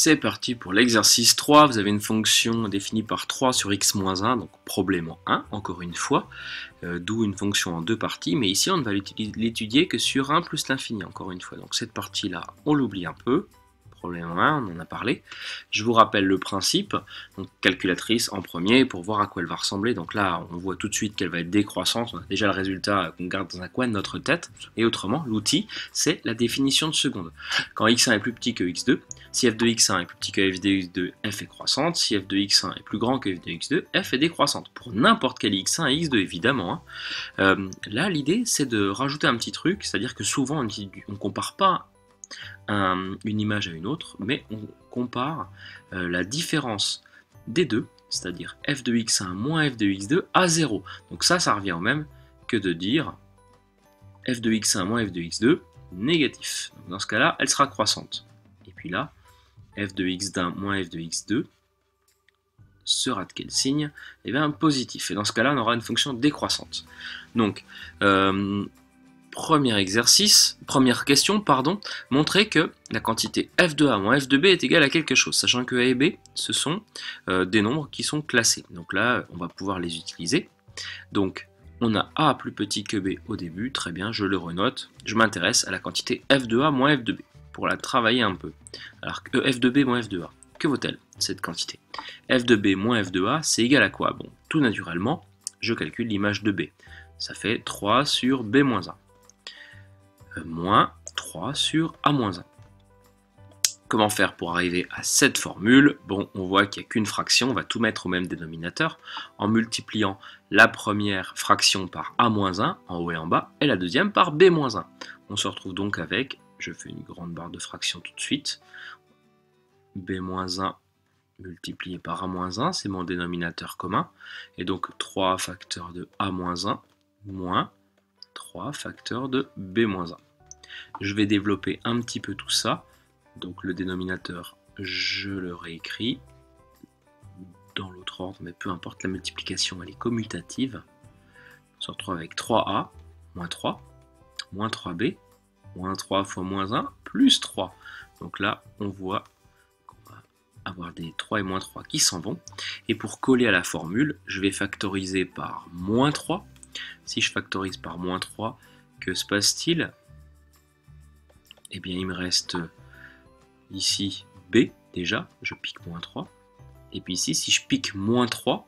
C'est parti pour l'exercice 3. Vous avez une fonction définie par 3 sur x-1, donc problème en 1, encore une fois, d'où une fonction en deux parties, mais ici on ne va l'étudier que sur 1 plus l'infini, encore une fois. Donc cette partie-là, on l'oublie un peu. Problème en 1, on en a parlé. Je vous rappelle le principe, donc calculatrice en premier pour voir à quoi elle va ressembler. Donc là, on voit tout de suite qu'elle va être décroissante. On a déjà le résultat qu'on garde dans un coin de notre tête. Et autrement, l'outil, c'est la définition de seconde. Quand x1 est plus petit que x2, si f de x1 est plus petit que f de x2, f est croissante. Si f de x1 est plus grand que f de x2, f est décroissante. Pour n'importe quel x1 et x2, évidemment. Là, l'idée, c'est de rajouter un petit truc, c'est-à-dire que souvent, on ne compare pas une image à une autre, mais on compare la différence des deux, c'est-à-dire f de x1 moins f de x2 à 0. Donc ça revient au même que de dire f de x1 moins f de x2 négatif. Donc dans ce cas-là, elle sera croissante. Et puis là, f de x1 moins f de x2 sera de quel signe? Eh bien positif. Et dans ce cas-là, on aura une fonction décroissante. Donc, première question, montrer que la quantité f de a moins f de b est égale à quelque chose, sachant que a et b, ce sont des nombres qui sont classés. Donc là, on va pouvoir les utiliser. Donc, on a a plus petit que b au début, très bien, je le renote. Je m'intéresse à la quantité f de a moins f de b, pour la travailler un peu. Alors, f de b moins f de a, que vaut-elle, cette quantité? F de b moins f de a, c'est égal à quoi? Bon, tout naturellement, je calcule l'image de b. Ça fait 3 sur b moins 1. Moins 3 sur a-1. Comment faire pour arriver à cette formule? Bon, on voit qu'il n'y a qu'une fraction, on va tout mettre au même dénominateur, en multipliant la première fraction par a-1 en haut et en bas, et la deuxième par b-1. On se retrouve donc avec, je fais une grande barre de fraction tout de suite, b-1 multiplié par a-1, c'est mon dénominateur commun, et donc 3 facteurs de a-1 moins 3 facteurs de b-1. Je vais développer un petit peu tout ça. Donc le dénominateur, je le réécris dans l'autre ordre, mais peu importe, la multiplication, elle est commutative. On se retrouve avec 3a, moins 3, moins 3b, moins 3 fois moins 1, plus 3. Donc là, on voit qu'on va avoir des 3 et moins 3 qui s'en vont. Et pour coller à la formule, je vais factoriser par moins 3. Si je factorise par moins 3, que se passe-t-il? Eh bien, il me reste ici b, déjà, je pique moins 3. Et puis ici, si je pique moins 3,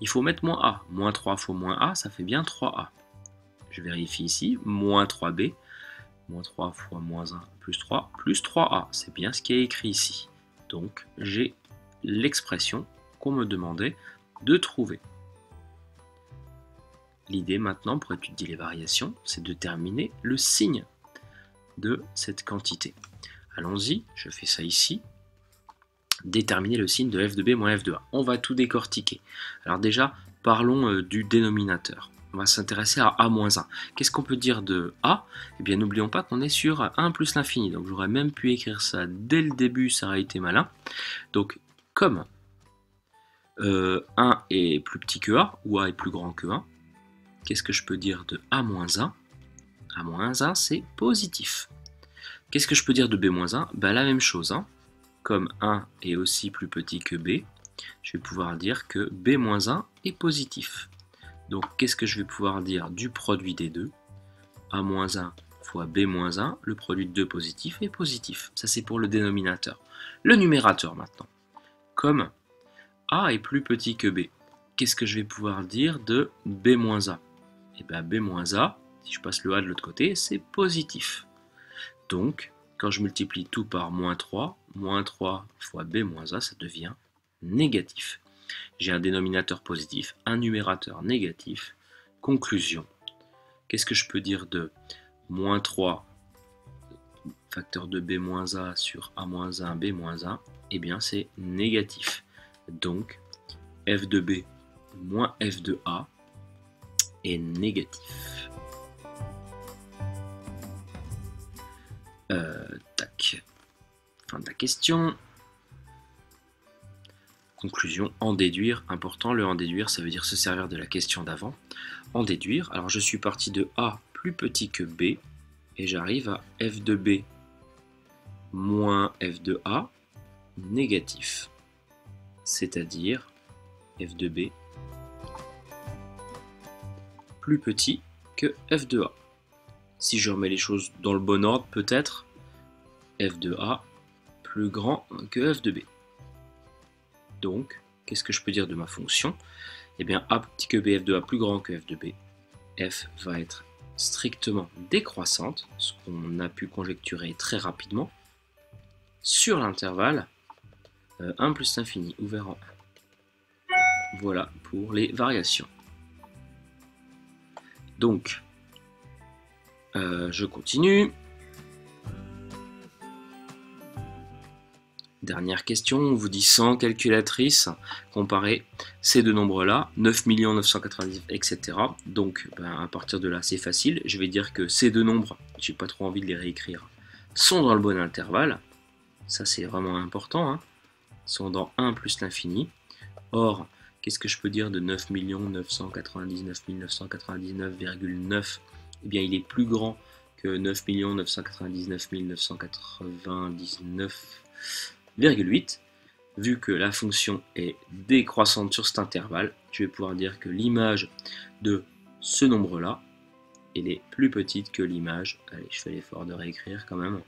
il faut mettre moins a. Moins 3 fois moins a, ça fait bien 3a. Je vérifie ici, moins 3b, moins 3 fois moins 1, plus 3a. C'est bien ce qui est écrit ici. Donc, j'ai l'expression qu'on me demandait de trouver. L'idée maintenant, pour étudier les variations, c'est de déterminer le signe de cette quantité. Allons-y, je fais ça ici. Déterminer le signe de f de b moins f de a. On va tout décortiquer. Alors déjà, parlons du dénominateur. On va s'intéresser à a-1. Qu'est-ce qu'on peut dire de a? Eh bien, n'oublions pas qu'on est sur 1 plus l'infini. Donc j'aurais même pu écrire ça dès le début, ça aurait été malin. Donc, comme 1 est plus petit que a, ou a est plus grand que 1, qu'est-ce que je peux dire de a-1? A-1, c'est positif. Qu'est-ce que je peux dire de b-1? Ben, la même chose. Comme 1 est aussi plus petit que b, je vais pouvoir dire que b-1 est positif. Donc, qu'est-ce que je vais pouvoir dire du produit des deux? A-1 fois b-1, le produit de deux positifs est positif. Ça, c'est pour le dénominateur. Le numérateur, maintenant. Comme a est plus petit que b, qu'est-ce que je vais pouvoir dire de b-a? Et bien, b-a, si je passe le a de l'autre côté, c'est positif. Donc, quand je multiplie tout par moins 3 fois b-a, ça devient négatif. J'ai un dénominateur positif, un numérateur négatif. Conclusion. Qu'est-ce que je peux dire de moins 3 facteur de b-a sur a-1, b-1? Eh bien, c'est négatif. Donc, f de b moins f de a est négatif. Tac. Fin de la question. Conclusion, en déduire. Important, le en déduire, ça veut dire se servir de la question d'avant. En déduire, alors je suis parti de a plus petit que b, et j'arrive à f de b moins f de a, négatif, c'est-à-dire f de b plus petit que f de a. Si je remets les choses dans le bon ordre, peut-être f de a plus grand que f de b. Donc, qu'est-ce que je peux dire de ma fonction? Eh bien, a petit que b, f de a plus grand que f de b, f va être strictement décroissante, ce qu'on a pu conjecturer très rapidement, sur l'intervalle 1 plus l'infini, ouvert en 1. Voilà pour les variations. Donc, je continue. Dernière question, on vous dit sans calculatrice, comparer ces deux nombres-là, 9 999, etc. Donc, à partir de là, c'est facile. Je vais dire que ces deux nombres, j'ai pas trop envie de les réécrire, sont dans le bon intervalle. Ça, c'est vraiment important. Hein. Sont dans 1 plus l'infini. Or, qu'est-ce que je peux dire de 9 999 999,9? Eh bien, il est plus grand que 9 999 999,8. Vu que la fonction est décroissante sur cet intervalle, je vais pouvoir dire que l'image de ce nombre-là, elle est plus petite que l'image, allez, je fais l'effort de réécrire quand même,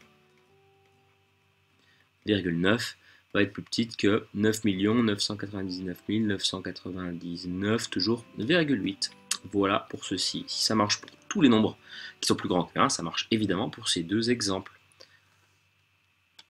9 va être plus petite que 9 999 999, toujours 9,8. Voilà pour ceci. Si ça marche pour tous les nombres qui sont plus grands que 1, ça marche évidemment pour ces deux exemples.